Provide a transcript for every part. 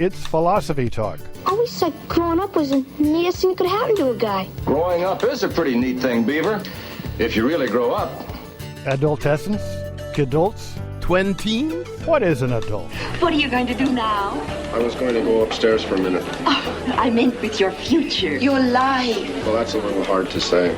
It's Philosophy Talk. I always said growing up was the neatest thing that could happen to a guy. Growing up is a pretty neat thing, Beaver, if you really grow up. Adultessence? Kidults? Twenteen? What is an adult? What are you going to do now? I was going to go upstairs for a minute. Oh, I meant with your future, your life. Well, that's a little hard to say.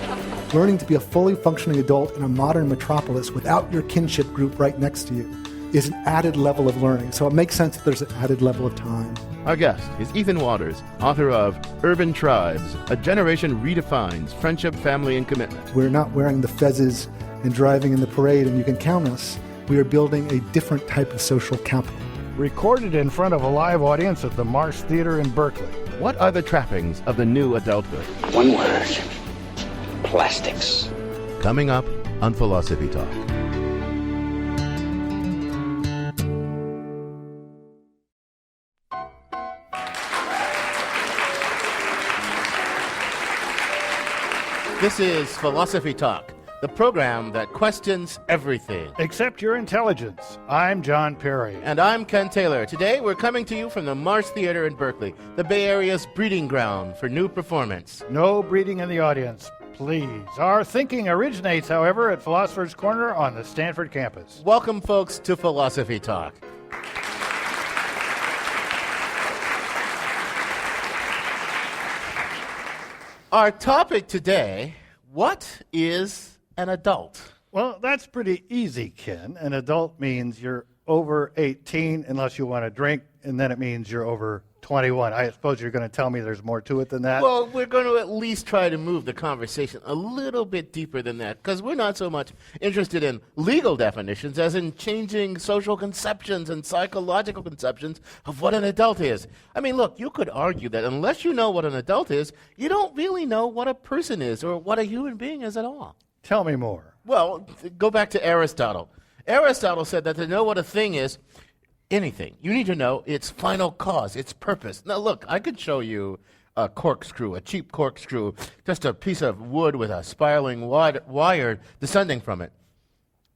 Learning to be a fully functioning adult in a modern metropolis without your kinship group right next to you is an added level of learning. So it makes sense that there's an added level of time. Our guest is Ethan Waters, author of Urban Tribes, A Generation Redefines Friendship, Family, and Commitment. We're not wearing the fezzes and driving in the parade, and you can count us. We are building a different type of social capital. Recorded in front of a live audience at the Marsh Theater in Berkeley. What are the trappings of the new adulthood? One word. Plastics. Coming up on Philosophy Talk. This is Philosophy Talk, the program that questions everything. Except your intelligence. I'm John Perry. And I'm Ken Taylor. Today we're coming to you from the Marsh Theater in Berkeley, the Bay Area's breeding ground for new performance. No breeding in the audience, please. Our thinking originates, however, at Philosopher's Corner on the Stanford campus. Welcome, folks, to Philosophy Talk. Our topic today, what is an adult? Well, that's pretty easy, Ken. An adult means you're over 18 unless you want to drink, and then it means you're over 21. I suppose you're going to tell me there's more to it than that? Well, we're going to at least try to move the conversation a little bit deeper than that, because we're not so much interested in legal definitions as in changing social conceptions and psychological conceptions of what an adult is. I mean, look, you could argue that unless you know what an adult is, you don't really know what a person is or what a human being is at all. Tell me more. Well, go back to Aristotle. Aristotle said that to know what a thing is, anything, you need to know its final cause, its purpose. Now, look, I could show you a corkscrew, a cheap corkscrew, just a piece of wood with a spiraling wire descending from it.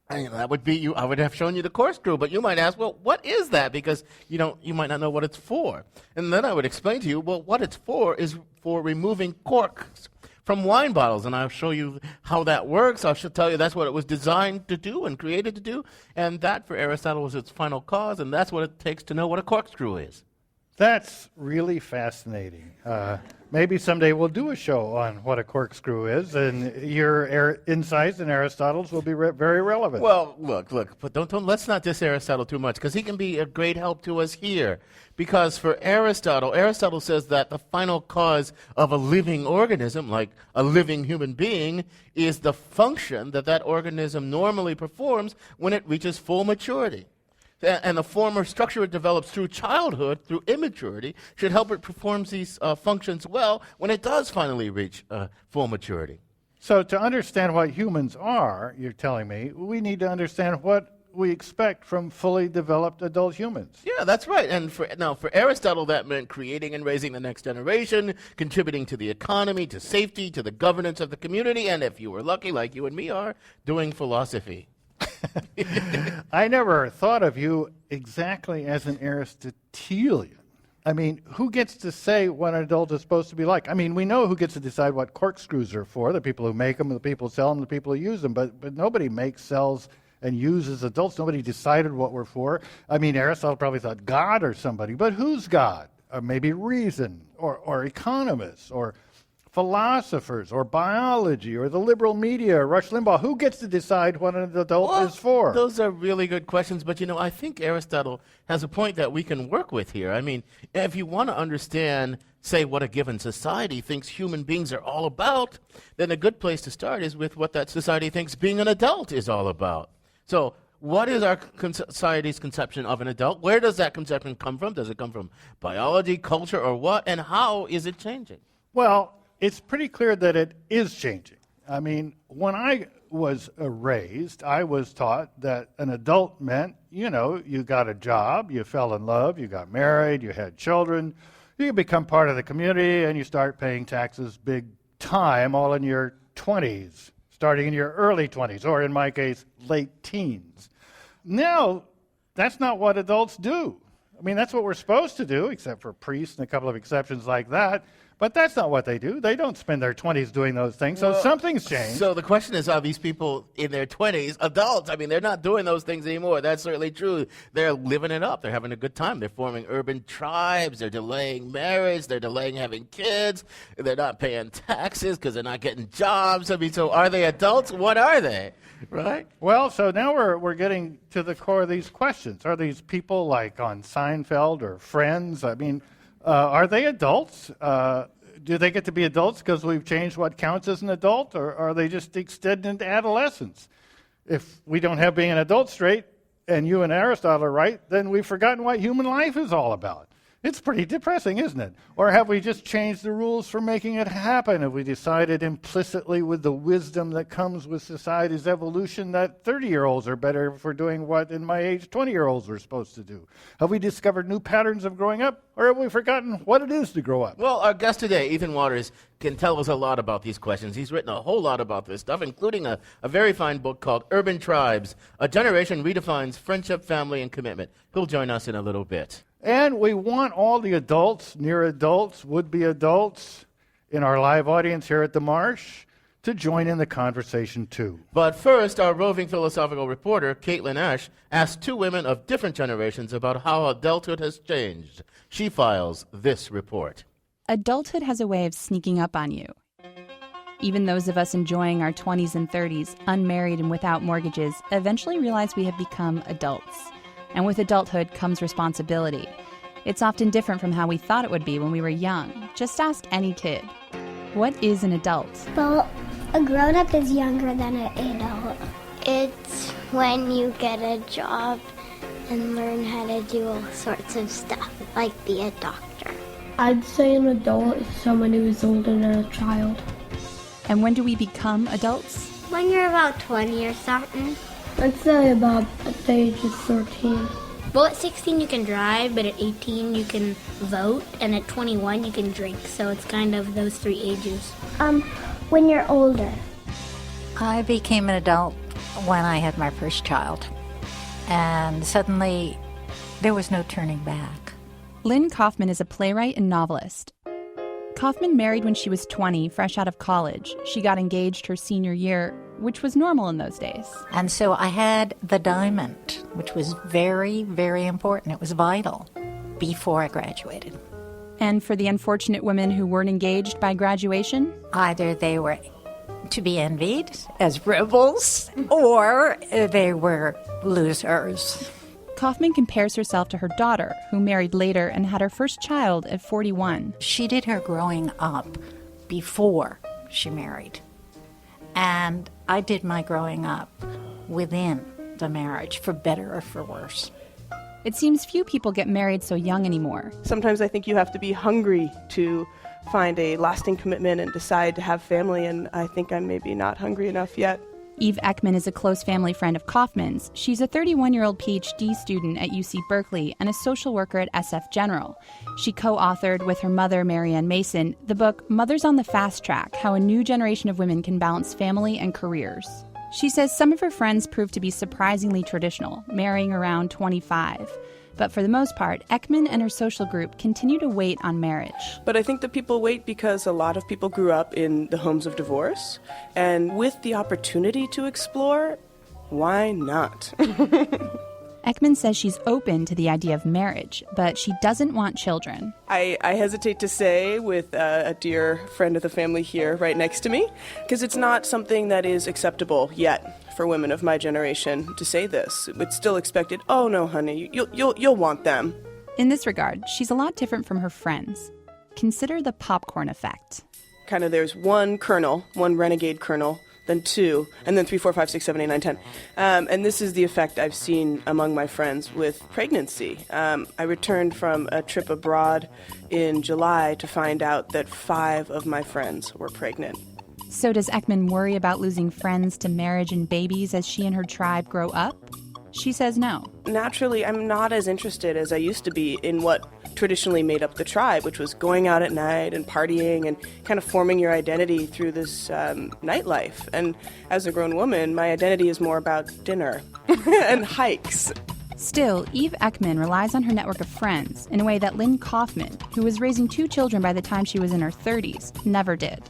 And that would be you. I would have shown you the corkscrew, but you might ask, well, what is that? Because you might not know what it's for. And then I would explain to you, well, what it's for is for removing corks from wine bottles, and I'll show you how that works. I'll tell you that's what it was designed to do and created to do, and that for Aristotle was its final cause, and that's what it takes to know what a corkscrew is. That's really fascinating. Maybe someday we'll do a show on what a corkscrew is, and your insights and Aristotle's will be very relevant. Well, look, but don't let's not diss Aristotle too much, because he can be a great help to us here. Because for Aristotle says that the final cause of a living organism, like a living human being, is the function that organism normally performs when it reaches full maturity. And the form or structure it develops through childhood, through immaturity, should help it perform these functions well when it does finally reach full maturity. So to understand what humans are, you're telling me, we need to understand what we expect from fully developed adult humans. Yeah, that's right. And for Aristotle, that meant creating and raising the next generation, contributing to the economy, to safety, to the governance of the community, and if you were lucky, like you and me are, doing philosophy. I never thought of you exactly as an Aristotelian. I mean, who gets to say what an adult is supposed to be like? I mean, we know who gets to decide what corkscrews are for, the people who make them, the people who sell them, the people who use them, but nobody makes, sells, and uses adults. Nobody decided what we're for. I mean, Aristotle probably thought God or somebody, but who's God? Or maybe reason, or economists, or philosophers, or biology, or the liberal media, or Rush Limbaugh. Who gets to decide what an adult is for? Those are really good questions, but I think Aristotle has a point that we can work with here. I mean, if you want to understand, say, what a given society thinks human beings are all about, then a good place to start is with what that society thinks being an adult is all about. So what is our society's conception of an adult? Where does that conception come from? Does it come from biology, culture, or what? And how is it changing? Well, it's pretty clear that it is changing. I mean, when I was raised, I was taught that an adult meant, you got a job, you fell in love, you got married, you had children, you become part of the community, and you start paying taxes big time, all in your 20s. Starting in your early 20s, or in my case, late teens. Now, that's not what adults do. I mean, that's what we're supposed to do, except for priests and a couple of exceptions like that. But that's not what they do. They don't spend their 20s doing those things, so something's changed. So the question is, are these people in their 20s adults? I mean, they're not doing those things anymore. That's certainly true. They're living it up. They're having a good time. They're forming urban tribes. They're delaying marriage. They're delaying having kids. They're not paying taxes because they're not getting jobs. I mean, so are they adults? What are they? Right? Well, so now we're getting to the core of these questions. Are these people like on Seinfeld or Friends? I mean, are they adults? Do they get to be adults because we've changed what counts as an adult, or are they just extended into adolescence? If we don't have being an adult straight, and you and Aristotle are right, then we've forgotten what human life is all about. It's pretty depressing, isn't it? Or have we just changed the rules for making it happen? Have we decided implicitly with the wisdom that comes with society's evolution that 30-year-olds are better for doing what in my age 20-year-olds were supposed to do? Have we discovered new patterns of growing up, or have we forgotten what it is to grow up? Well, our guest today, Ethan Waters, can tell us a lot about these questions. He's written a whole lot about this stuff, including a very fine book called Urban Tribes, A Generation Redefines Friendship, Family, and Commitment. He'll join us in a little bit. And we want all the adults, near adults, would-be adults in our live audience here at the Marsh to join in the conversation too. But first, our roving philosophical reporter, Caitlin Ash, asked two women of different generations about how adulthood has changed. She files this report. Adulthood has a way of sneaking up on you. Even those of us enjoying our 20s and 30s, unmarried and without mortgages, eventually realize we have become adults. And with adulthood comes responsibility. It's often different from how we thought it would be when we were young. Just ask any kid. What is an adult? Well, a grown-up is younger than an adult. It's when you get a job and learn how to do all sorts of stuff, like be a doctor. I'd say an adult is someone who is older than a child. And when do we become adults? When you're about 20 or something. I'd say about at the age of 13. Well, at 16 you can drive, but at 18 you can vote, and at 21 you can drink, so it's kind of those three ages. When you're older. I became an adult when I had my first child, and suddenly there was no turning back. Lynn Kaufman is a playwright and novelist. Kaufman married when she was 20, fresh out of college. She got engaged her senior year, which was normal in those days. And so I had the diamond, which was very, very important. It was vital before I graduated. And for the unfortunate women who weren't engaged by graduation? Either they were to be envied as rebels, or they were losers. Kaufman compares herself to her daughter, who married later and had her first child at 41. She did her growing up before she married. And I did my growing up within the marriage, for better or for worse. It seems few people get married so young anymore. Sometimes I think you have to be hungry to find a lasting commitment and decide to have family, and I think I'm maybe not hungry enough yet. Eve Ekman is a close family friend of Kaufman's. She's a 31-year-old PhD student at UC Berkeley and a social worker at SF General. She co-authored with her mother, Marianne Mason, the book Mothers on the Fast Track: How a New Generation of Women Can Balance Family and Careers. She says some of her friends proved to be surprisingly traditional, marrying around 25. But for the most part, Ekman and her social group continue to wait on marriage. But I think that people wait because a lot of people grew up in the homes of divorce. And with the opportunity to explore, why not? Ekman says she's open to the idea of marriage, but she doesn't want children. I hesitate to say with a dear friend of the family here right next to me, because it's not something that is acceptable yet for women of my generation to say this. It's still expected, oh no, honey, you'll want them. In this regard, she's a lot different from her friends. Consider the popcorn effect. Kind of there's one kernel, one renegade kernel, then two, and then 3, 4, 5, 6, 7, 8, 9, 10. And this is the effect I've seen among my friends with pregnancy. I returned from a trip abroad in July to find out that 5 of my friends were pregnant. So does Ekman worry about losing friends to marriage and babies as she and her tribe grow up? She says no. Naturally, I'm not as interested as I used to be in what traditionally made up the tribe, which was going out at night and partying and kind of forming your identity through this nightlife. And as a grown woman, my identity is more about dinner and hikes. Still, Eve Ekman relies on her network of friends in a way that Lynn Kaufman, who was raising 2 children by the time she was in her 30s, never did.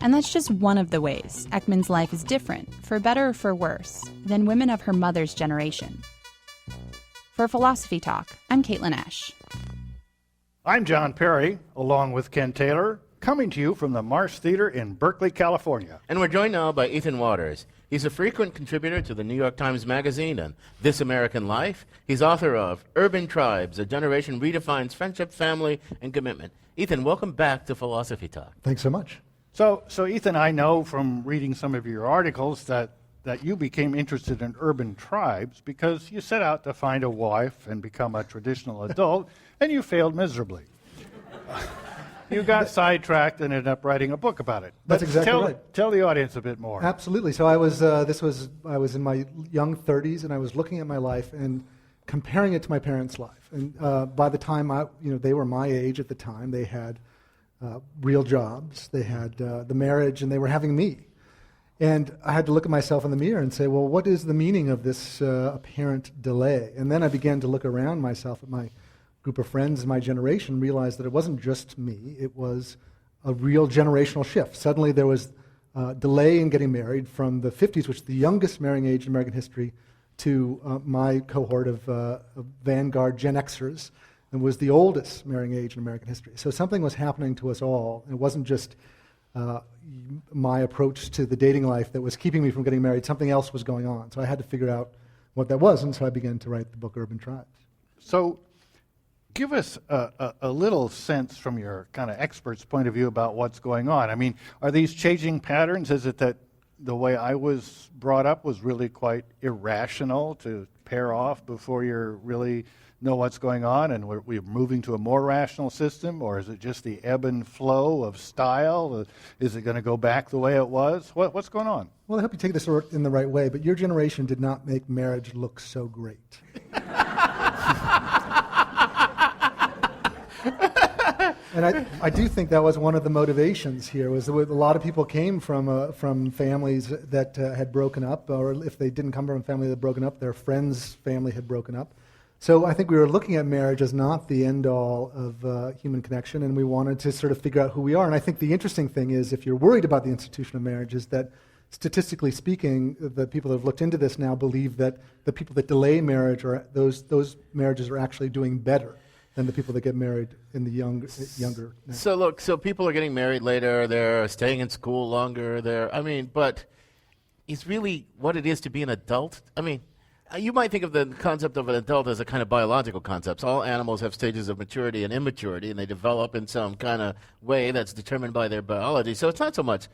And that's just one of the ways Ekman's life is different, for better or for worse, than women of her mother's generation. For Philosophy Talk, I'm Caitlin Ash. I'm John Perry, along with Ken Taylor, coming to you from the Marsh Theater in Berkeley, California. And we're joined now by Ethan Waters. He's a frequent contributor to the New York Times Magazine and This American Life. He's author of Urban Tribes, A Generation Redefines Friendship, Family, and Commitment. Ethan, welcome back to Philosophy Talk. Thanks so much. So Ethan, I know from reading some of your articles that you became interested in urban tribes because you set out to find a wife and become a traditional adult, and you failed miserably. You got sidetracked and ended up writing a book about it. That's exactly right. Tell the audience a bit more. Absolutely. So I was in my young 30s, and I was looking at my life and comparing it to my parents' life. And by the time they were my age at the time, they had real jobs, they had the marriage, and they were having me. And I had to look at myself in the mirror and say, well, what is the meaning of this apparent delay? And then I began to look around myself at my group of friends in my generation, realized that it wasn't just me, it was a real generational shift. Suddenly there was a delay in getting married from the 50s, which is the youngest marrying age in American history, to my cohort of vanguard Gen Xers, and was the oldest marrying age in American history. So something was happening to us all. It wasn't just my approach to the dating life that was keeping me from getting married. Something else was going on. So I had to figure out what that was, and so I began to write the book Urban Tribes. So give us a little sense from your kind of expert's point of view about what's going on. I mean, are these changing patterns? Is it that the way I was brought up was really quite irrational to pair off before you really know what's going on, and we're moving to a more rational system? Or is it just the ebb and flow of style? Is it going to go back the way it was? What's going on? Well, I hope you take this in the right way, but your generation did not make marriage look so great. And I do think that was one of the motivations here, was that a lot of people came from families that had broken up, or if they didn't come from a family that had broken up, their friend's family had broken up. So I think we were looking at marriage as not the end-all of human connection, and we wanted to sort of figure out who we are. And I think the interesting thing is, if you're worried about the institution of marriage, is that statistically speaking, the people that have looked into this now believe that the people that delay marriage, or those marriages are actually doing better than the people that get married in the younger. So people are getting married later, they're staying in school longer, but is really what it is to be an adult? I mean, you might think of the concept of an adult as a kind of biological concept. All animals have stages of maturity and immaturity, and they develop in some kind of way that's determined by their biology. So it's not so much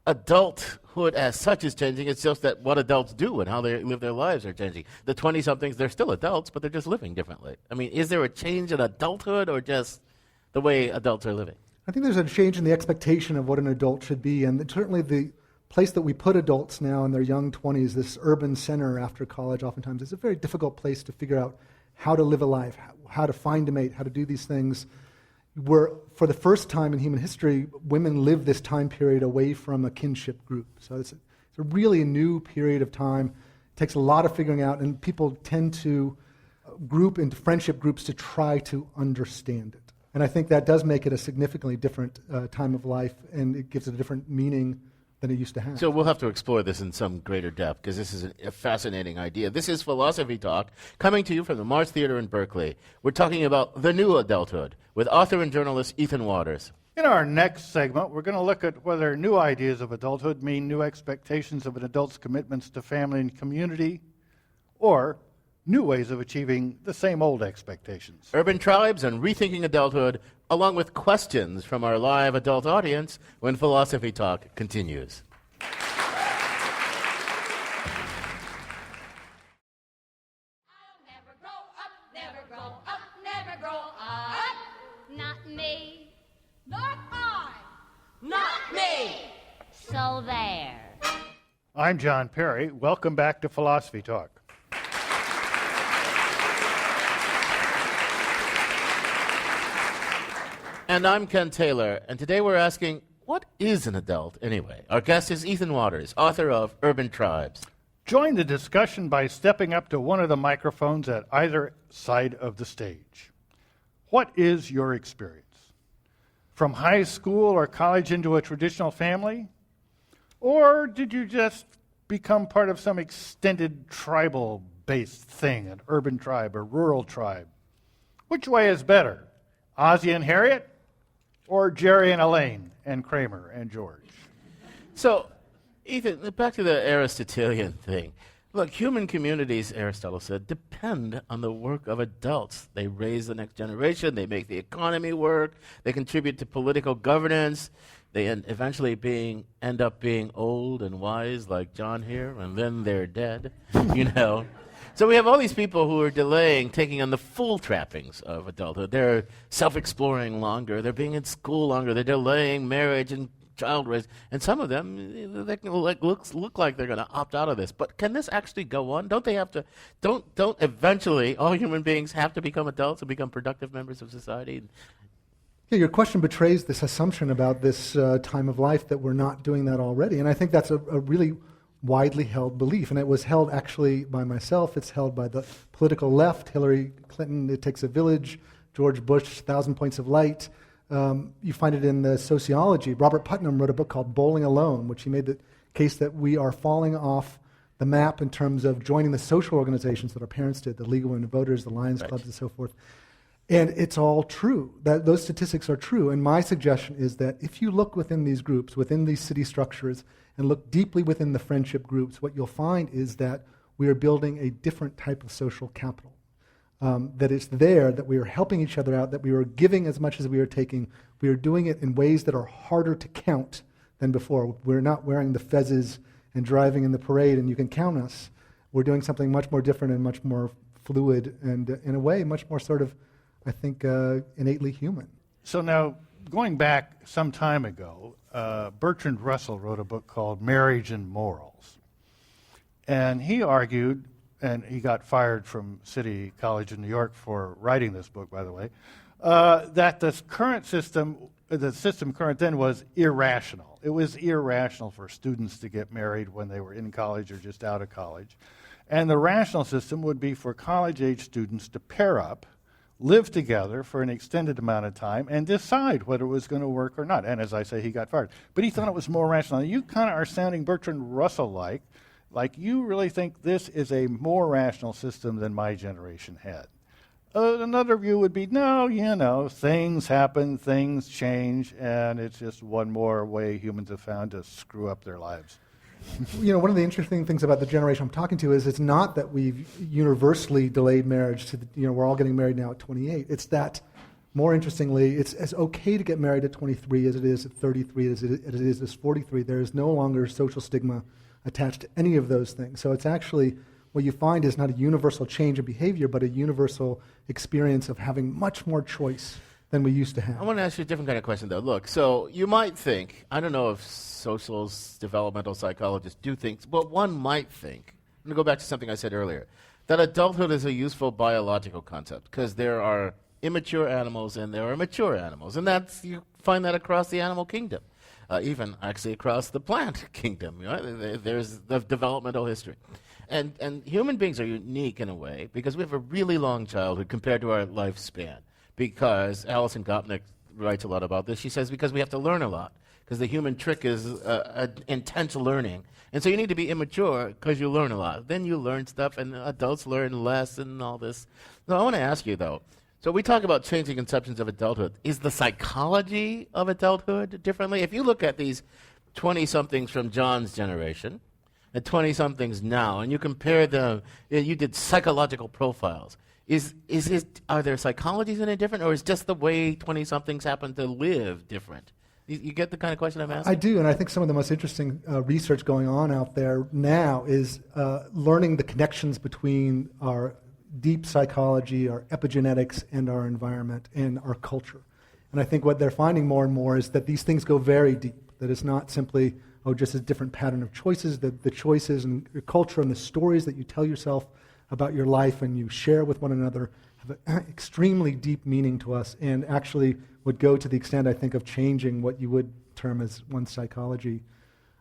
adulthood as such is changing. It's just that what adults do and how they live their lives are changing. The 20-somethings, they're still adults, but they're just living differently. I mean, is there a change in adulthood or just the way adults are living? I think there's a change in the expectation of what an adult should be, and certainly the place that we put adults now in their young 20s, this urban center after college oftentimes, is a very difficult place to figure out how to live a life, how to find a mate, how to do these things. Where, for the first time in human history, women live this time period away from a kinship group. So it's a really new period of time. It takes a lot of figuring out, and people tend to group into friendship groups to try to understand it. And I think that does make it a significantly different time of life, and it gives it a different meaning than it used to have. So we'll have to explore this in some greater depth, because this is a fascinating idea. This is Philosophy Talk, coming to you from the Marsh Theater in Berkeley. We're talking about the new adulthood with author and journalist Ethan Waters. In our next segment, we're going to look at whether new ideas of adulthood mean new expectations of an adult's commitments to family and community, or new ways of achieving the same old expectations. Urban Tribes and Rethinking Adulthood, along with questions from our live adult audience when Philosophy Talk continues. Not me. Not I. Not me. So there. I'm John Perry. Welcome back to Philosophy Talk. And I'm Ken Taylor, and today we're asking, what is an adult anyway? Our guest is Ethan Waters, author of Urban Tribes. Join the discussion by stepping up to one of the microphones at either side of the stage. What is your experience? From high school or college into a traditional family? Or did you just become part of some extended tribal-based thing, an urban tribe, a rural tribe? Which way is better, Ozzie and Harriet, or Jerry and Elaine, and Kramer and George? So, Ethan, back to the Aristotelian thing. Look, human communities, Aristotle said, depend on the work of adults. They raise the next generation, they make the economy work, they contribute to political governance, they eventually end up being old and wise like John here, and then they're dead, you know. So we have all these people who are delaying taking on the full trappings of adulthood. They're self-exploring longer, they're being in school longer, they're delaying marriage and child raise, and some of them they can look like they're going to opt out of this. But can this actually go on? Don't they have to? Don't eventually all human beings have to become adults and become productive members of society? Yeah, your question betrays this assumption about this time of life that we're not doing that already, and I think that's a really widely held belief, and it was held actually by myself. It's held by the political left. Hillary Clinton, It Takes a Village. George Bush, 1,000 Points of Light. You find it in the sociology. Robert Putnam wrote a book called Bowling Alone, which he made the case that we are falling off the map in terms of joining the social organizations that our parents did, the League of Women Voters, the Lions Clubs, and so forth. And it's all true. Those statistics are true. And my suggestion is that if you look within these groups, within these city structures, and look deeply within the friendship groups, what you'll find is that we are building a different type of social capital. That it's there, that we are helping each other out, that we are giving as much as we are taking. We are doing it in ways that are harder to count than before. We're not wearing the fezzes and driving in the parade and you can count us. We're doing something much more different and much more fluid and, in a way, much more sort of, I think, innately human. So now, going back some time ago, Bertrand Russell wrote a book called Marriage and Morals. And he argued, and he got fired from City College in New York for writing this book, by the way, that the system current then was irrational. It was irrational for students to get married when they were in college or just out of college. And the rational system would be for college-age students to pair up, live together for an extended amount of time, and decide whether it was going to work or not. And as I say, he got fired. But he thought it was more rational. You kind of are sounding Bertrand Russell-like you really think this is a more rational system than my generation had. Another view would be, no, things happen, things change, and it's just one more way humans have found to screw up their lives. One of the interesting things about the generation I'm talking to is it's not that we've universally delayed marriage to, we're all getting married now at 28. It's that, more interestingly, it's as okay to get married at 23 as it is at 33, as it is at 43. There is no longer social stigma attached to any of those things. So it's actually, what you find is not a universal change in behavior, but a universal experience of having much more choice than we used to have. I want to ask you a different kind of question, though. Look, so you might think, I don't know if socials, developmental psychologists do think, but one might think, I'm going to go back to something I said earlier, that adulthood is a useful biological concept, because there are immature animals and there are mature animals, and you find that across the animal kingdom. Even actually across the plant kingdom. There's the developmental history. And human beings are unique in a way because we have a really long childhood compared to our lifespan. Because Alison Gopnik writes a lot about this. She says because we have to learn a lot. Because the human trick is intense learning. And so you need to be immature because you learn a lot. Then you learn stuff and adults learn less and all this. So I want to ask you, though, so we talk about changing conceptions of adulthood. Is the psychology of adulthood differently? If you look at these 20-somethings from John's generation and 20-somethings now, and you compare them, you did psychological profiles. Are their psychologies any different, or is just the way 20-somethings happen to live different? You get the kind of question I'm asking? I do, and I think some of the most interesting research going on out there now is learning the connections between our deep psychology, our epigenetics, and our environment, and our culture. And I think what they're finding more and more is that these things go very deep, that it's not simply, just a different pattern of choices, that the choices and your culture and the stories that you tell yourself about your life and you share with one another have an extremely deep meaning to us and actually would go to the extent, I think, of changing what you would term as one's psychology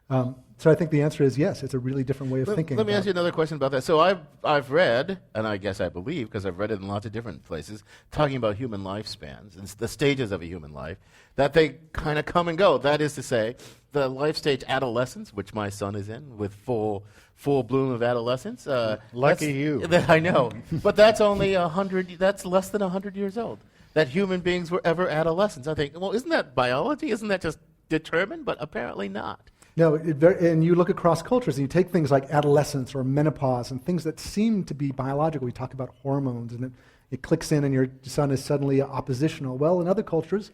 So I think the answer is yes. It's a really different way of thinking. Let me ask you another question about that. So I've read, and I guess I believe, because I've read it in lots of different places, talking about human lifespans and the stages of a human life, that they kind of come and go. That is to say, the life stage adolescence, which my son is in, with full bloom of adolescence. Lucky you. I know, but that's only 100. That's less than 100 years old. That human beings were ever adolescents. I think, well, isn't that biology? Isn't that just determined? But apparently not. No, and you look across cultures and you take things like adolescence or menopause and things that seem to be biological. We talk about hormones and it clicks in and your son is suddenly oppositional. Well, in other cultures,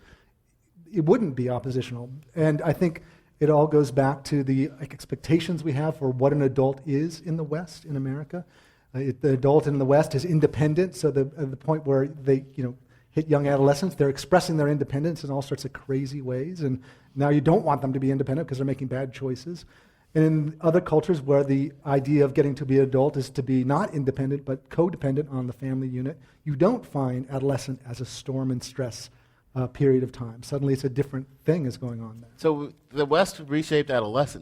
it wouldn't be oppositional. And I think it all goes back to the expectations we have for what an adult is in the West, in America. The adult in the West is independent, so the point where they hit young adolescence, they're expressing their independence in all sorts of crazy ways, and now you don't want them to be independent because they're making bad choices. And in other cultures where the idea of getting to be an adult is to be not independent but codependent on the family unit, you don't find adolescent as a storm and stress period of time. Suddenly it's a different thing is going on there. So the West reshaped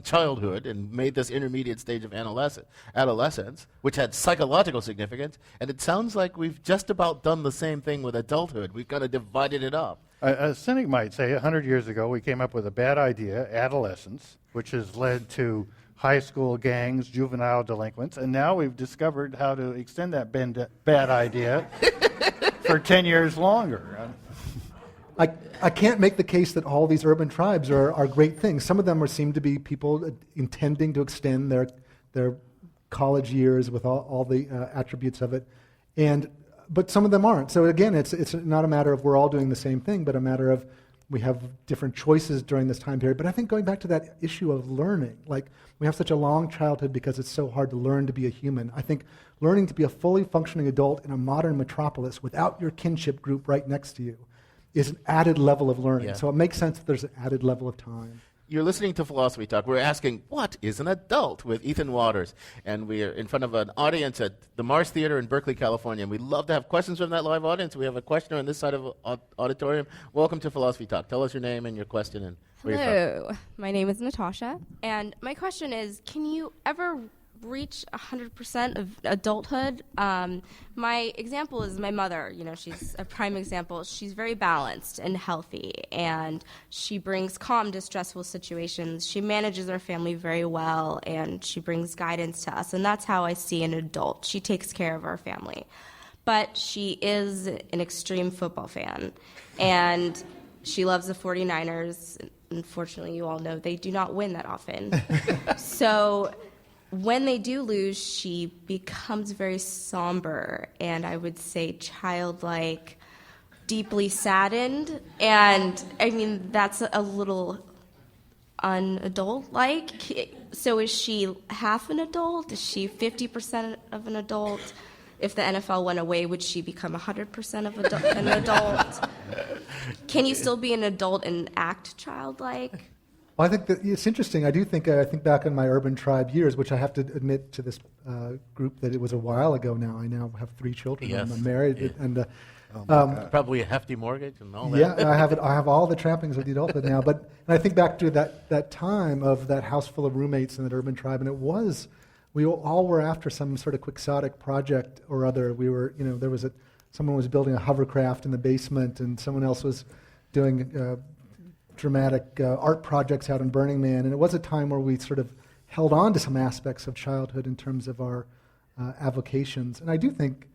childhood, and made this intermediate stage of adolescence, which had psychological significance, and it sounds like we've just about done the same thing with adulthood. We've kind of divided it up. A cynic might say 100 years ago we came up with a bad idea, adolescence, which has led to high school gangs, juvenile delinquents, and now we've discovered how to extend that bad idea for 10 years longer. I can't make the case that all these urban tribes are great things. Some of them seem to be people intending to extend their college years with all the attributes of it, but some of them aren't. So again, it's not a matter of we're all doing the same thing, but a matter of we have different choices during this time period. But I think going back to that issue of learning, like we have such a long childhood because it's so hard to learn to be a human. I think learning to be a fully functioning adult in a modern metropolis without your kinship group right next to you is an added level of learning. Yeah. So it makes sense that there's an added level of time. You're listening to Philosophy Talk. We're asking, what is an adult, with Ethan Waters? And we're in front of an audience at the Marsh Theater in Berkeley, California. And we'd love to have questions from that live audience. We have a questioner on this side of the auditorium. Welcome to Philosophy Talk. Tell us your name and your question and where you're from. Hello, my name is Natasha. And my question is, can you ever reach 100% of adulthood? My example is my mother. She's a prime example. She's very balanced and healthy, and she brings calm to stressful situations. She manages our family very well, and she brings guidance to us, and that's how I see an adult. She takes care of our family. But she is an extreme football fan, and she loves the 49ers. Unfortunately, you all know they do not win that often. So when they do lose, she becomes very somber and I would say childlike, deeply saddened. And I mean, that's a little unadult-like. So is she half an adult? Is she 50% of an adult? If the NFL went away, would she become 100% of an adult? Can you still be an adult and act childlike? Well, I think that it's interesting. I think back on my urban tribe years, which I have to admit to this group that it was a while ago now. I now have 3 children. Yes. I'm married, and probably a hefty mortgage and all that. Yeah, I have all the trappings of the adulthood now. And I think back to that time of that house full of roommates in that urban tribe, and we all were after some sort of quixotic project or other. We were, someone was building a hovercraft in the basement, and someone else was doing dramatic art projects out in Burning Man, and it was a time where we sort of held on to some aspects of childhood in terms of our avocations. And I do think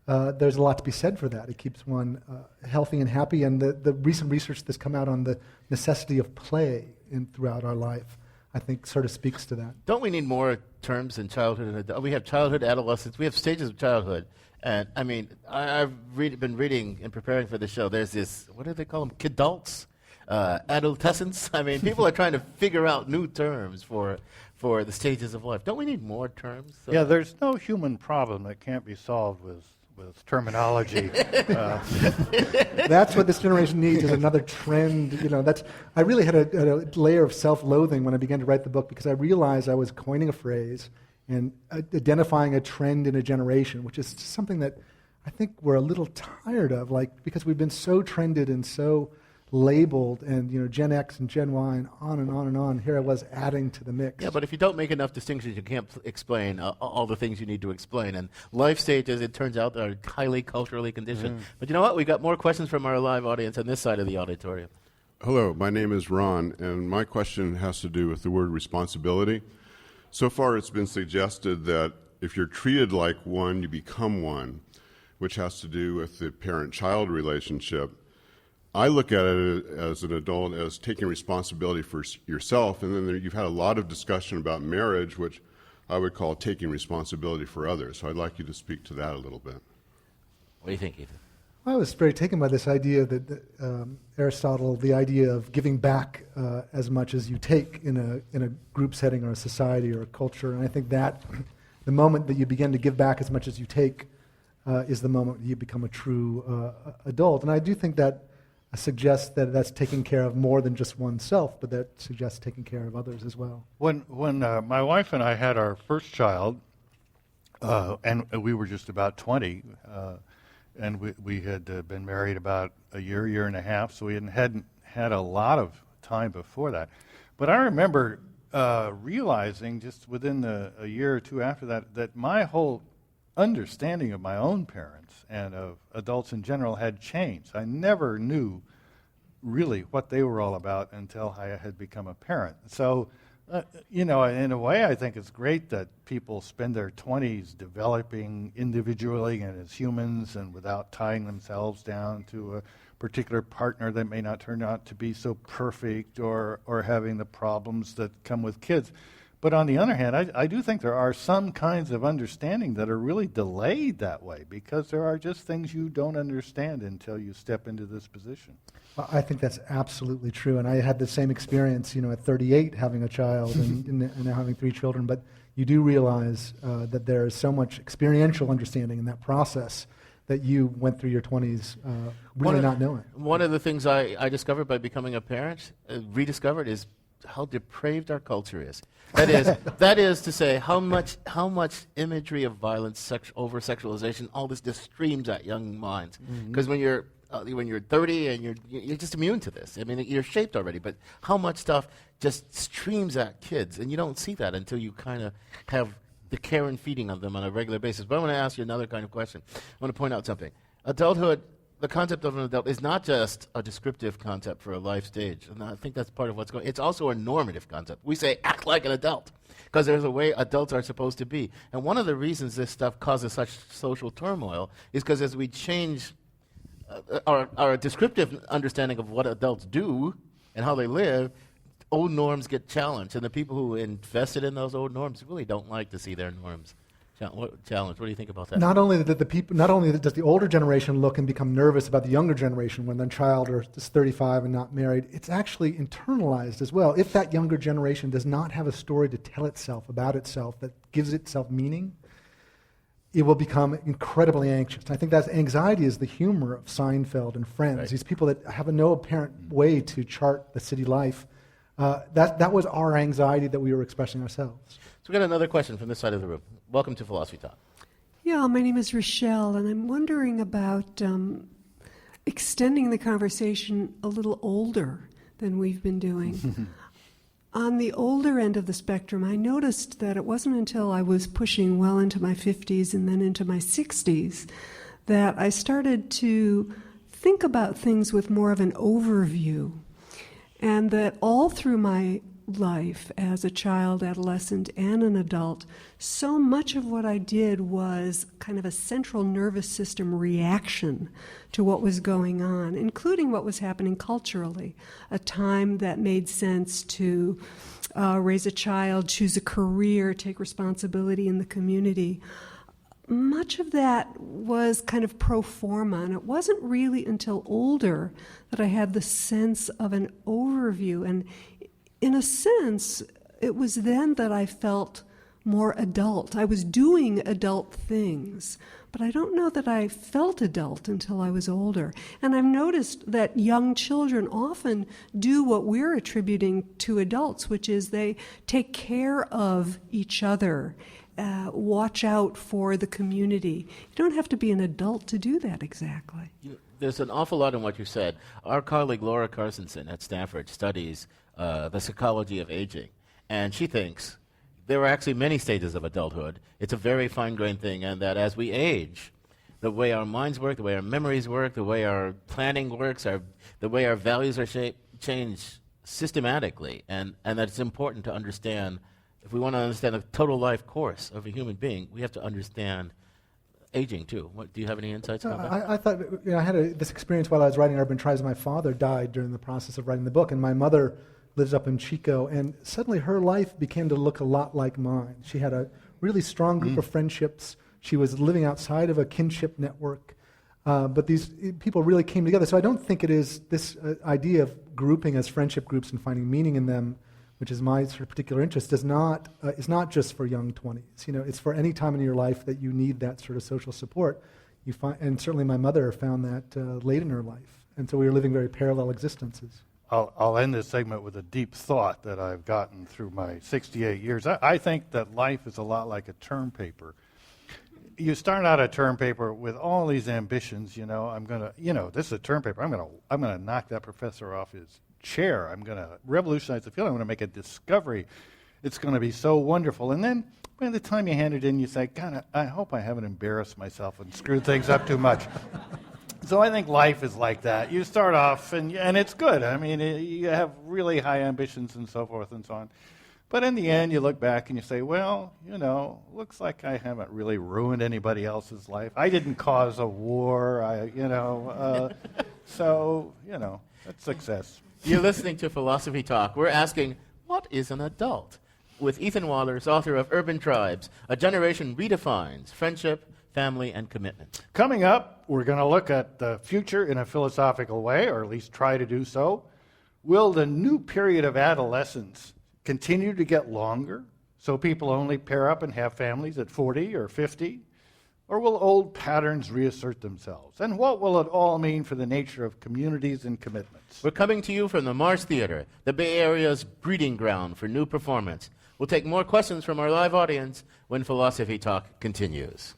there's a lot to be said for that. It keeps one healthy and happy, and the recent research that's come out on the necessity of play throughout our life, I think, sort of speaks to that. Don't we need more terms in childhood and adult? We have childhood, adolescence, we have stages of childhood. And I mean, I've been reading and preparing for the show. There's this, what do they call them, kidults? Adolescence. I mean, people are trying to figure out new terms for the stages of life. Don't we need more terms? Yeah, there's no human problem that can't be solved with terminology. That's what this generation needs, is another trend. I really had a layer of self-loathing when I began to write the book, because I realized I was coining a phrase and identifying a trend in a generation, which is something that I think we're a little tired of, because we've been so trended and so labeled, and Gen X and Gen Y and on and on and on. Here I was adding to the mix. Yeah, but if you don't make enough distinctions, you can't explain all the things you need to explain. And life stages, it turns out, are highly culturally conditioned. But you know what? We got more questions from our live audience on this side of the auditorium. Hello, my name is Ron, and my question has to do with the word responsibility. So far, it's been suggested that if you're treated like one, you become one, which has to do with the parent-child relationship. I look at it as an adult as taking responsibility for yourself, and then you've had a lot of discussion about marriage, which I would call taking responsibility for others. So I'd like you to speak to that a little bit. What do you think, Ethan? I was very taken by this idea that Aristotle, the idea of giving back as much as you take in a group setting or a society or a culture, and I think that the moment that you begin to give back as much as you take is the moment you become a true adult. And I do think that suggests that that's taking care of more than just oneself, but that suggests taking care of others as well. When my wife and I had our first child, and we were just about 20, and we had been married about a year and a half, so we hadn't had a lot of time before that. But I remember realizing just within a year or two after that my whole understanding of my own parents and of adults in general had changed. I never knew really what they were all about until I had become a parent. So, in a way, I think it's great that people spend their 20s developing individually and as humans and without tying themselves down to a particular partner that may not turn out to be so perfect or having the problems that come with kids. But on the other hand, I do think there are some kinds of understanding that are really delayed that way because there are just things you don't understand until you step into this position. I think that's absolutely true. And I had the same experience, at 38, having a child and now having 3 children. But you do realize that there is so much experiential understanding in that process that you went through your 20s really not knowing. One of the things I discovered by becoming a parent, rediscovered, is how depraved our culture is. That is to say, how much imagery of violence, over sexualization, all this just streams at young minds. Because when you're 30 and you're just immune to this. I mean, you're shaped already, but how much stuff just streams at kids, and you don't see that until you kind of have the care and feeding of them on a regular basis. But I want to ask you another kind of question. I want to point out something. Adulthood. The concept of an adult is not just a descriptive concept for a life stage, and I think that's part of what's going on. It's also a normative concept. We say, act like an adult, because there's a way adults are supposed to be. And one of the reasons this stuff causes such social turmoil is because as we change our descriptive understanding of what adults do and how they live, old norms get challenged, and the people who invested in those old norms really don't like to see their norms challenge. What do you think about that? Not only does the older generation look and become nervous about the younger generation when their child is 35 and not married, it's actually internalized as well. If that younger generation does not have a story to tell itself about itself that gives itself meaning, it will become incredibly anxious. And I think that anxiety is the humor of Seinfeld and Friends. Right. These people that have no apparent way to chart the city life. That was our anxiety that we were expressing ourselves. So we got another question from this side of the room. Welcome to Philosophy Talk. Yeah, my name is Rochelle, and I'm wondering about extending the conversation a little older than we've been doing. On the older end of the spectrum, I noticed that it wasn't until I was pushing well into my 50s and then into my 60s that I started to think about things with more of an overview. And that all through my life as a child, adolescent, and an adult, so much of what I did was kind of a central nervous system reaction to what was going on, including what was happening culturally. A time that made sense to raise a child, choose a career, take responsibility in the community. Much of that was kind of pro forma, and it wasn't really until older that I had the sense of an overview. And in a sense, it was then that I felt more adult. I was doing adult things, but I don't know that I felt adult until I was older. And I've noticed that young children often do what we're attributing to adults, which is they take care of each other. Watch out for the community. You don't have to be an adult to do that exactly. there's an awful lot in what you said. Our colleague Laura Carstensen at Stanford studies the psychology of aging, and she thinks there are actually many stages of adulthood. It's a very fine-grained thing, and that as we age, the way our minds work, the way our memories work, the way our planning works, the way our values are change systematically, and that it's important to understand. If we want to understand the total life course of a human being, we have to understand aging too. Do you have any insights about that? I thought, I had this experience while I was writing Urban Tribes. My father died during the process of writing the book, and my mother lives up in Chico, and suddenly her life began to look a lot like mine. She had a really strong group of friendships. She was living outside of a kinship network, but these people really came together. So I don't think it is this idea of grouping as friendship groups and finding meaning in them, which is my sort of particular interest, is not just for young 20s. It's for any time in your life that you need that sort of social support. You find, and certainly my mother found that late in her life, and so we were living very parallel existences. I'll end this segment with a deep thought that I've gotten through my 68 years. I think that life is a lot like a term paper. You start out a term paper with all these ambitions. This is a term paper. I'm gonna knock that professor off his chair. I'm going to revolutionize the field. I'm going to make a discovery. It's going to be so wonderful. And then by the time you hand it in, you say, God, I hope I haven't embarrassed myself and screwed things up too much. So I think life is like that. You start off, and it's good. I mean, you have really high ambitions and so forth and so on. But in the end, you look back and you say, well, looks like I haven't really ruined anybody else's life. I didn't cause a war, so, that's success. You're listening to Philosophy Talk. We're asking, what is an adult? With Ethan Waters, author of Urban Tribes, A Generation Redefines Friendship, Family, and Commitment. Coming up, we're going to look at the future in a philosophical way, or at least try to do so. Will the new period of adolescence continue to get longer, so people only pair up and have families at 40 or 50? Or will old patterns reassert themselves? And what will it all mean for the nature of communities and commitments? We're coming to you from the Marsh Theater, the Bay Area's breeding ground for new performance. We'll take more questions from our live audience when Philosophy Talk continues.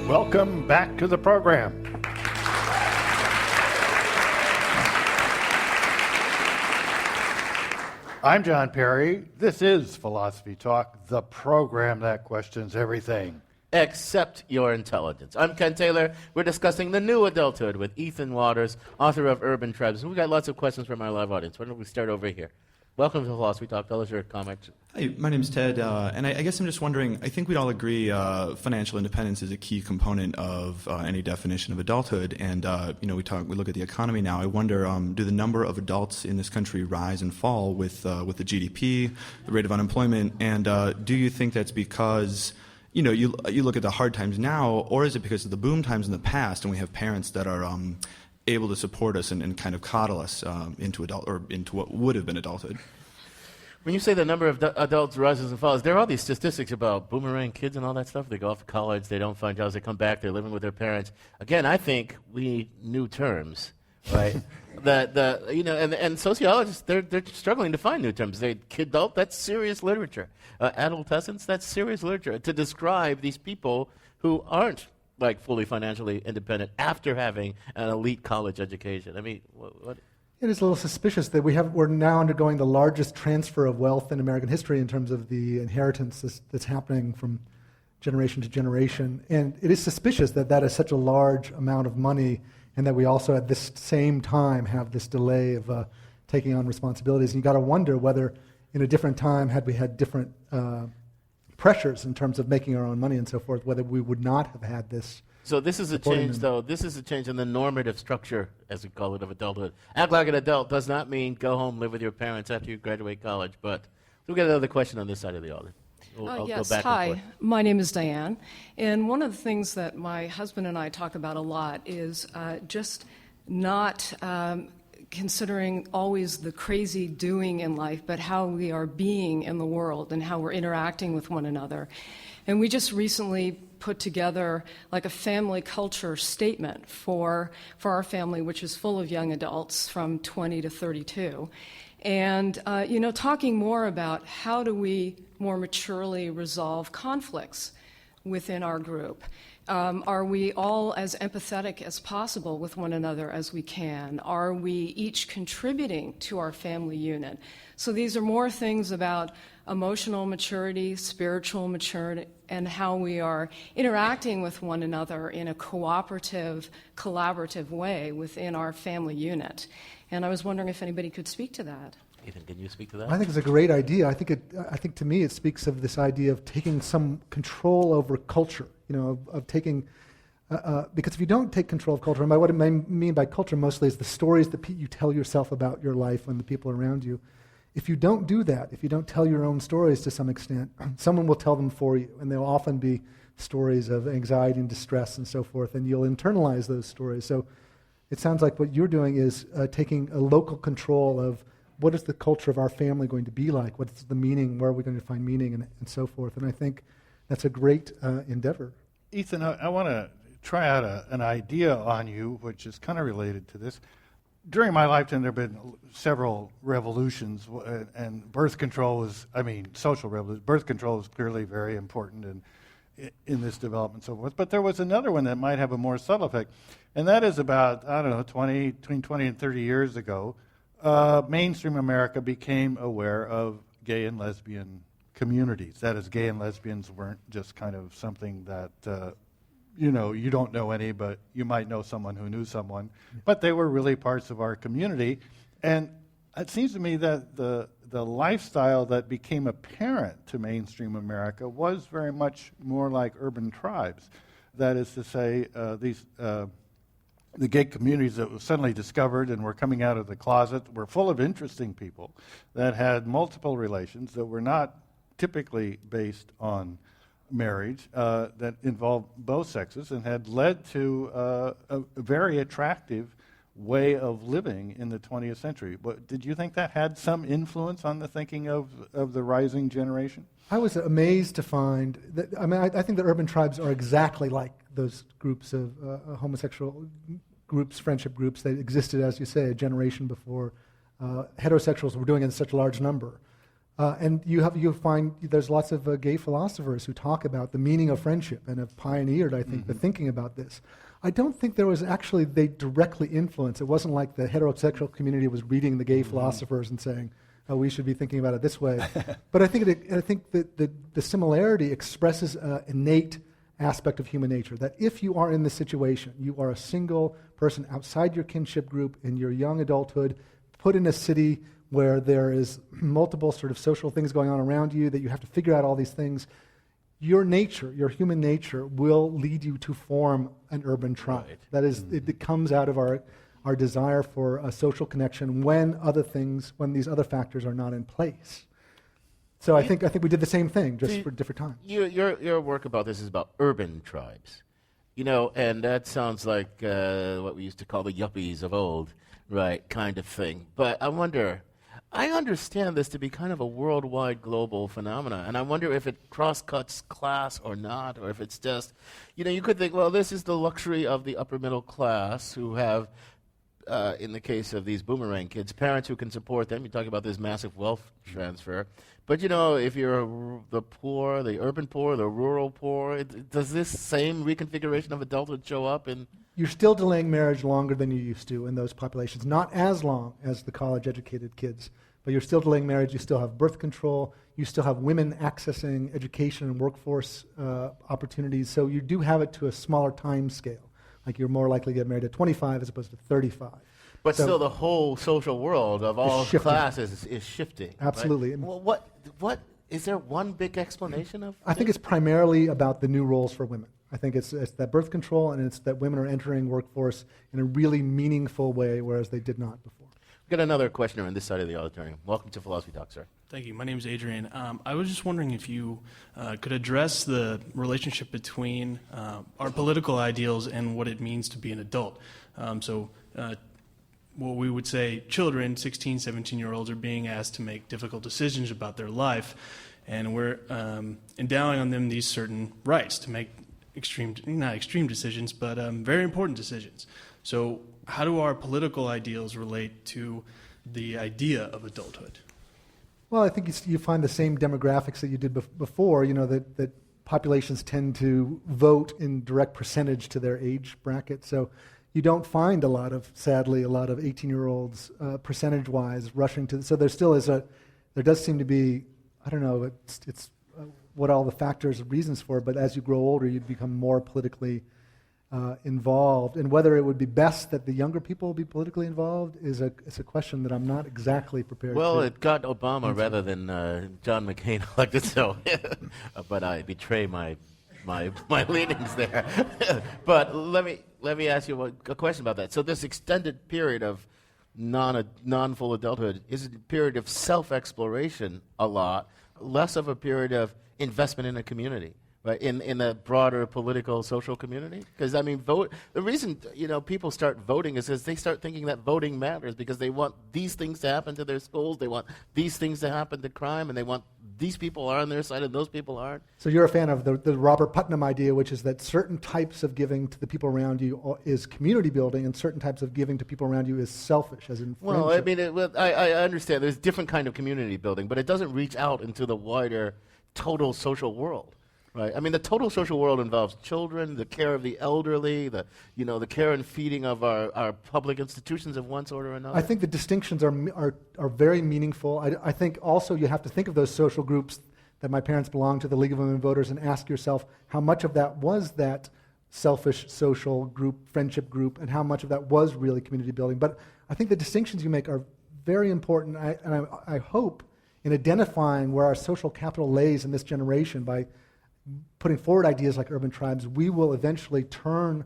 Welcome back to the program. I'm John Perry. This is Philosophy Talk, the program that questions everything except your intelligence. I'm Ken Taylor. We're discussing the new adulthood with Ethan Waters, author of Urban Tribes. We've got lots of questions from our live audience. Why don't we start over here? Welcome to Philosophy Talk. Tell us your comment. Hi, my name's Ted, and I guess I'm just wondering, I think we'd all agree financial independence is a key component of any definition of adulthood, and we look at the economy now. I wonder, do the number of adults in this country rise and fall with the GDP, the rate of unemployment, and do you think that's because you look at the hard times now, or is it because of the boom times in the past, and we have parents that are able to support us and kind of coddle us into what would have been adulthood? When you say the number of adults rises and falls, there are all these statistics about boomerang kids and all that stuff. They go off to college, they don't find jobs, they come back, they're living with their parents. Again, I think we need new terms, right? And sociologists, they're struggling to find new terms. Kid-adult, that's serious literature. Adolescence, that's serious literature to describe these people who aren't fully financially independent after having an elite college education. I mean, what? It is a little suspicious that we're now undergoing the largest transfer of wealth in American history in terms of the inheritance that's happening from generation to generation. And it is suspicious that is such a large amount of money, and that we also at this same time have this delay of taking on responsibilities. And you've got to wonder whether in a different time, had we had different pressures in terms of making our own money and so forth, whether we would not have had this. So this is a change, though. This is a change in the normative structure, as we call it, of adulthood. Act like an adult does not mean go home, live with your parents after you graduate college. But we'll get another question on this side of the audience. Yes, hi. My name is Diane. And one of the things that my husband and I talk about a lot is just not considering always the crazy doing in life, but how we are being in the world and how we're interacting with one another. And we just recently put together like a family culture statement for our family, which is full of young adults from 20 to 32. And, talking more about how do we more maturely resolve conflicts within our group. Are we all as empathetic as possible with one another as we can? Are we each contributing to our family unit? So these are more things about emotional maturity, spiritual maturity, and how we are interacting with one another in a cooperative, collaborative way within our family unit. And I was wondering if anybody could speak to that. Ethan, can you speak to that? I think it's a great idea. I think to me it speaks of this idea of taking some control over culture. Of taking, because if you don't take control of culture, and by what I mean by culture mostly is the stories that you tell yourself about your life and the people around you. If you don't do that, if you don't tell your own stories to some extent, someone will tell them for you, and they'll often be stories of anxiety and distress and so forth, and you'll internalize those stories. So it sounds like what you're doing is taking a local control of what is the culture of our family going to be like, what's the meaning, where are we going to find meaning, and so forth. And I think that's a great endeavor. Ethan, I want to try out an idea on you, which is kind of related to this. During my lifetime, there have been several revolutions, and birth control was, social revolution. Birth control was clearly very important in this development and so forth. But there was another one that might have a more subtle effect, and that is about, between 20 and 30 years ago, mainstream America became aware of gay and lesbian communities. That is, gay and lesbians weren't just kind of something that, you don't know any, but you might know someone who knew someone. But they were really parts of our community. And it seems to me that the lifestyle that became apparent to mainstream America was very much more like urban tribes. That is to say, the gay communities that were suddenly discovered and were coming out of the closet were full of interesting people that had multiple relations that were not typically based on marriage, that involved both sexes, and had led to a very attractive way of living in the 20th century. But did you think that had some influence on the thinking of the rising generation? I was amazed to find that, I think that urban tribes are exactly like those groups of homosexual groups, friendship groups that existed, as you say, a generation before heterosexuals were doing it in such a large number. And you find there's lots of gay philosophers who talk about the meaning of friendship and have pioneered, I think, the thinking about this. I don't think there was actually, they directly influenced. It wasn't like the heterosexual community was reading the gay philosophers and saying, oh, we should be thinking about it this way. But I think that the similarity expresses an innate aspect of human nature, that if you are in this situation, you are a single person outside your kinship group in your young adulthood, put in a city where there is multiple sort of social things going on around you, that you have to figure out all these things, your nature, your human nature, will lead you to form an urban tribe. Right. That is, it comes out of our desire for a social connection when these other factors are not in place. So I think we did the same thing, just for different times. Your work about this is about urban tribes, and that sounds like what we used to call the yuppies of old, right, kind of thing. But I understand this to be kind of a worldwide global phenomenon, and I wonder if it cross-cuts class or not, or if it's just, you could think, well, this is the luxury of the upper middle class who have, in the case of these boomerang kids, parents who can support them. You talk about this massive wealth transfer. But, if you're the poor, the urban poor, the rural poor, does this same reconfiguration of adulthood show up in... You're still delaying marriage longer than you used to in those populations. Not as long as the college-educated kids, but you're still delaying marriage. You still have birth control. You still have women accessing education and workforce opportunities. So you do have it to a smaller time scale. Like you're more likely to get married at 25 as opposed to 35. But still the whole social world of all classes is shifting. Absolutely. Right? Well, what is there one big explanation of I think it's primarily about the new roles for women. I think it's that birth control, and it's that women are entering workforce in a really meaningful way, whereas they did not before. We've got another questioner on this side of the auditorium. Welcome to Philosophy Talk, sir. Thank you. My name is Adrian. I was just wondering if you could address the relationship between our political ideals and what it means to be an adult. What we would say children, 16, 17-year-olds, are being asked to make difficult decisions about their life, and we're endowing on them these certain rights to make not extreme decisions, but very important decisions. So how do our political ideals relate to the idea of adulthood? Well, I think you find the same demographics that you did before, that populations tend to vote in direct percentage to their age bracket. So you don't find sadly, a lot of 18-year-olds percentage-wise rushing to. So there does seem to be, I don't know, it's what all the factors and reasons for, but as you grow older, you become more politically involved. And whether it would be best that the younger people be politically involved is a question that I'm not exactly prepared to. Well, it got Obama rather than John McCain elected, so but I betray my leanings there. But let me ask you a question about that. So this extended period of non-full adulthood is a period of self-exploration a lot, less of a period of investment in a community, right? In the broader political, social community. Because I mean, the reason people start voting is because they start thinking that voting matters because they want these things to happen to their schools, they want these things to happen to crime, and they want these people are on their side and those people aren't. So you're a fan of the Robert Putnam idea, which is that certain types of giving to the people around you is community building, and certain types of giving to people around you is selfish, as in friendship. Well, I mean, I understand there's different kind of community building, but it doesn't reach out into the wider total social world. Right. I mean, the total social world involves children, the care of the elderly, the care and feeding of our public institutions of one sort or another. I think the distinctions are very meaningful. I think also you have to think of those social groups that my parents belonged to, the League of Women Voters, and ask yourself how much of that was that selfish social group, friendship group, and how much of that was really community building. But I think the distinctions you make are very important, and I hope in identifying where our social capital lays in this generation by putting forward ideas like urban tribes, we will eventually turn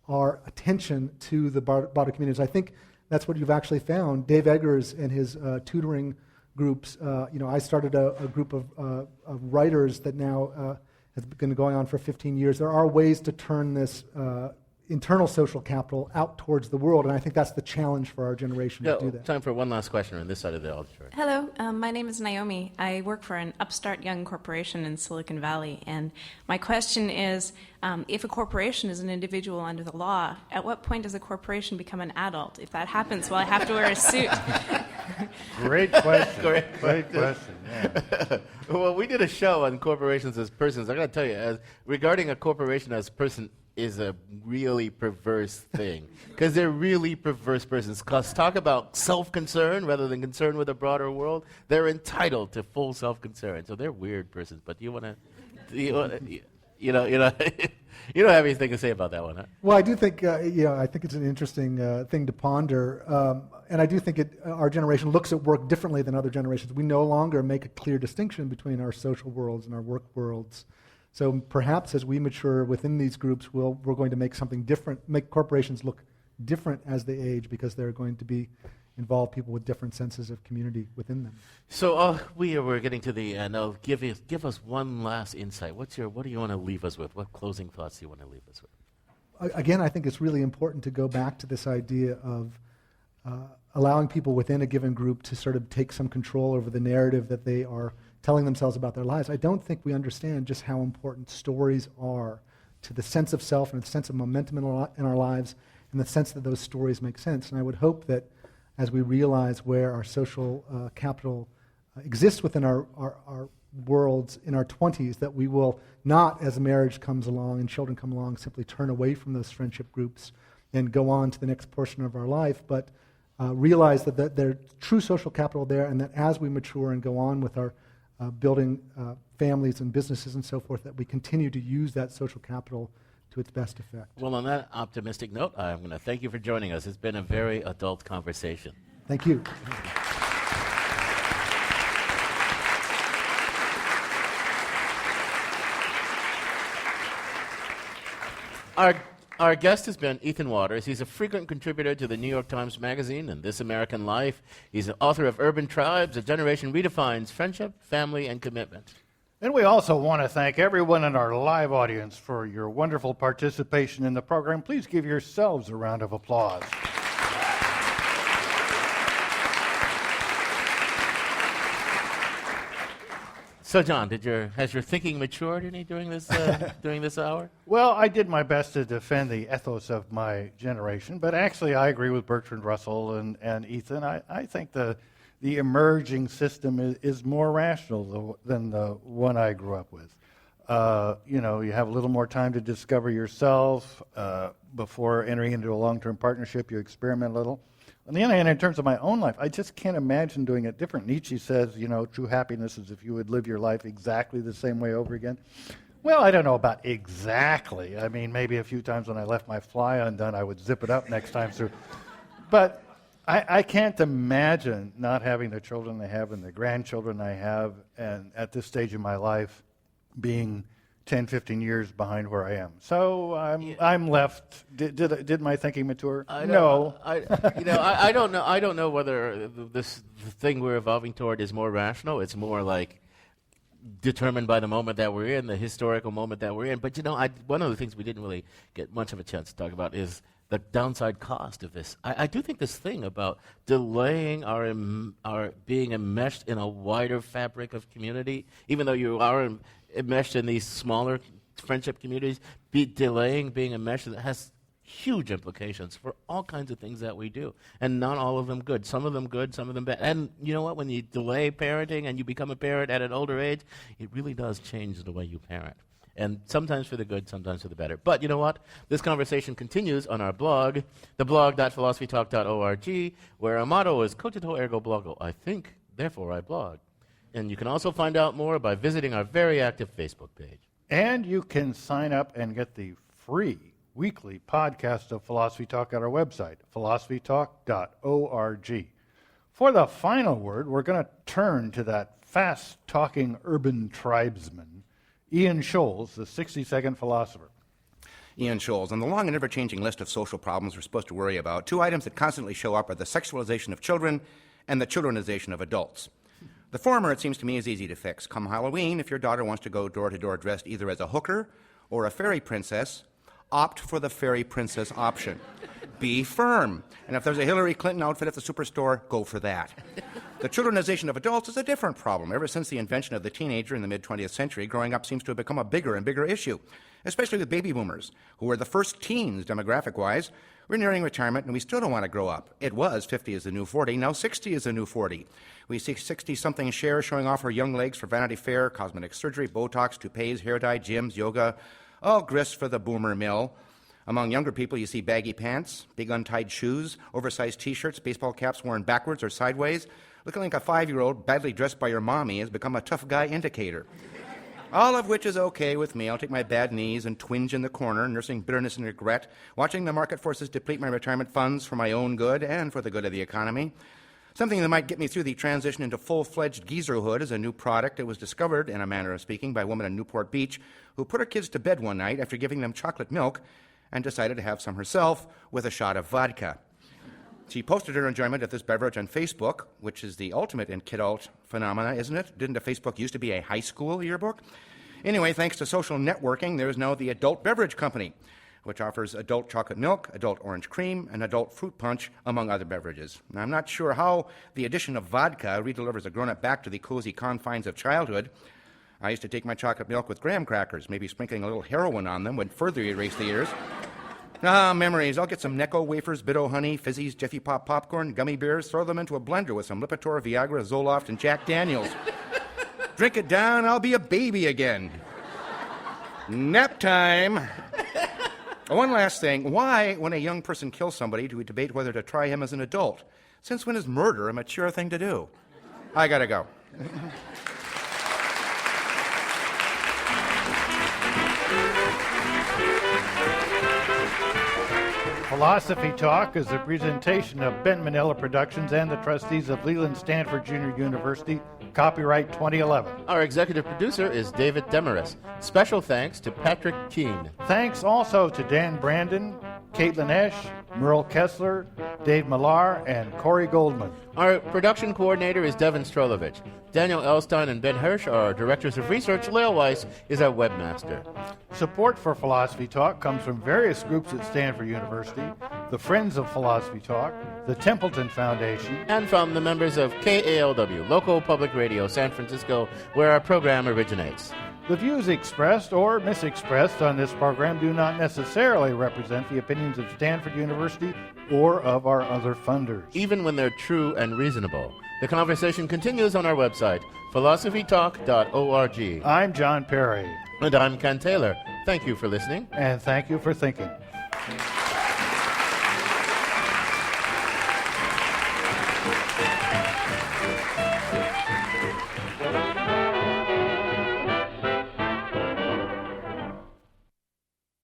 our attention to the broader communities. I think that's what you've actually found. Dave Eggers and his tutoring groups, I started a group of writers that now has been going on for 15 years. There are ways to turn this internal social capital out towards the world, and I think that's the challenge for our generation to do that. Time for one last question on this side of the auditorium. Hello, my name is Naomi. I work for an upstart young corporation in Silicon Valley, and my question is, if a corporation is an individual under the law, at what point does a corporation become an adult? If that happens, will I have to wear a suit? Great question. Great question. Yeah. Well, we did a show on corporations as persons. I got to tell you, regarding a corporation as person is a really perverse thing, because they're really perverse persons. Because talk about self-concern rather than concern with the broader world. They're entitled to full self-concern, so they're weird persons. But you don't have anything to say about that one, huh? Well, I do think I think it's an interesting thing to ponder, and I do think our generation looks at work differently than other generations. We no longer make a clear distinction between our social worlds and our work worlds. So perhaps as we mature within these groups, we're going to make something different, make corporations look different as they age, because they're going to involve people with different senses of community within them. So we're getting to the end. Give us one last insight. What do you want to leave us with? What closing thoughts do you want to leave us with? Again, I think it's really important to go back to this idea of allowing people within a given group to sort of take some control over the narrative that they are telling themselves about their lives. I don't think we understand just how important stories are to the sense of self and the sense of momentum in our lives, and the sense that those stories make sense. And I would hope that as we realize where our social capital exists within our worlds in our 20s, that we will not, as a marriage comes along and children come along, simply turn away from those friendship groups and go on to the next portion of our life, but realize that there's true social capital there, and that as we mature and go on with our building families and businesses and so forth, that we continue to use that social capital to its best effect. Well, on that optimistic note, I'm going to thank you for joining us. It's been a very adult conversation. Thank you. Our guest has been Ethan Waters. He's a frequent contributor to the New York Times Magazine and This American Life. He's an author of Urban Tribes, A Generation Redefines Friendship, Family, and Commitment. And we also want to thank everyone in our live audience for your wonderful participation in the program. Please give yourselves a round of applause. So, John, has your thinking matured any during this during this hour? Well, I did my best to defend the ethos of my generation, but actually I agree with Bertrand Russell and Ethan. I think the emerging system is more rational than the one I grew up with. You have a little more time to discover yourself before entering into a long-term partnership. You experiment a little. On the other hand, in terms of my own life, I just can't imagine doing it different. Nietzsche says, true happiness is if you would live your life exactly the same way over again. Well, I don't know about exactly. I mean, maybe a few times when I left my fly undone, I would zip it up next time through. But I can't imagine not having the children I have and the grandchildren I have, and at this stage in my life, being 10, 15 years behind where I am. So I'm left. Did my thinking mature? No. I don't know. I don't know whether this thing we're evolving toward is more rational. It's more like determined by the moment that we're in, the historical moment that we're in. But one of the things we didn't really get much of a chance to talk about is the downside cost of this. I do think this thing about delaying our being enmeshed in a wider fabric of community, even though you are enmeshed in these smaller friendship communities, delaying being enmeshed, has huge implications for all kinds of things that we do, and not all of them good. Some of them good, some of them bad. And you know what? When you delay parenting and you become a parent at an older age, it really does change the way you parent. And sometimes for the good, sometimes for the better. But you know what? This conversation continues on our blog, theblog.philosophytalk.org, where our motto is cogito ergo blogo. I think, therefore I blog. And you can also find out more by visiting our very active Facebook page. And you can sign up and get the free weekly podcast of Philosophy Talk at our website, philosophytalk.org. For the final word, we're going to turn to that fast-talking urban tribesman, Ian Scholes, the 60-second philosopher. Ian Scholes. On the long and ever-changing list of social problems we're supposed to worry about, two items that constantly show up are the sexualization of children and the childrenization of adults. The former, it seems to me, is easy to fix. Come Halloween, if your daughter wants to go door-to-door dressed either as a hooker or a fairy princess, opt for the fairy princess option. Be firm. And if there's a Hillary Clinton outfit at the superstore, go for that. The childrenization of adults is a different problem. Ever since the invention of the teenager in the mid-20th century, growing up seems to have become a bigger and bigger issue, especially with baby boomers, who were the first teens demographic-wise. We're nearing retirement, and we still don't want to grow up. It was 50 is the new 40. Now 60 is the new 40. We see 60-something Cher showing off her young legs for Vanity Fair, cosmetic surgery, Botox, toupees, hair dye, gyms, yoga, all grist for the boomer mill. Among younger people, you see baggy pants, big untied shoes, oversized T-shirts, baseball caps worn backwards or sideways. Looking like a 5-year-old badly dressed by your mommy has become a tough guy indicator. All of which is okay with me. I'll take my bad knees and twinge in the corner, nursing bitterness and regret, watching the market forces deplete my retirement funds for my own good and for the good of the economy. Something that might get me through the transition into full-fledged geezerhood is a new product that was discovered, in a manner of speaking, by a woman in Newport Beach who put her kids to bed one night after giving them chocolate milk and decided to have some herself with a shot of vodka. She posted her enjoyment of this beverage on Facebook, which is the ultimate in kidult phenomena, isn't it? Didn't a Facebook used to be a high school yearbook? Anyway, thanks to social networking, there is now the Adult Beverage Company, which offers adult chocolate milk, adult orange cream, and adult fruit punch, among other beverages. Now, I'm not sure how the addition of vodka redelivers a grown-up back to the cozy confines of childhood. I used to take my chocolate milk with graham crackers. Maybe sprinkling a little heroin on them would further erase the years. Ah, memories. I'll get some Necco wafers, Bit-O Honey, Fizzies, Jiffy Pop popcorn, gummy bears, throw them into a blender with some Lipitor, Viagra, Zoloft, and Jack Daniels. Drink it down, I'll be a baby again. Nap time. One last thing. Why, when a young person kills somebody, do we debate whether to try him as an adult? Since when is murder a mature thing to do? I gotta go. Philosophy Talk is a presentation of Ben Manila Productions and the trustees of Leland Stanford Junior University. Copyright 2011. Our executive producer is David Demarest. Special thanks to Patrick Keene. Thanks also to Dan Brandon, Caitlin Esch, Merle Kessler, Dave Millar, and Corey Goldman. Our production coordinator is Devin Strolovich. Daniel Elstein and Ben Hirsch are our directors of research. Leo Weiss is our webmaster. Support for Philosophy Talk comes from various groups at Stanford University, the Friends of Philosophy Talk, the Templeton Foundation, and from the members of KALW, local public radio, San Francisco, where our program originates. The views expressed or misexpressed on this program do not necessarily represent the opinions of Stanford University or of our other funders. Even when they're true and reasonable. The conversation continues on our website, philosophytalk.org. I'm John Perry. And I'm Ken Taylor. Thank you for listening. And thank you for thinking.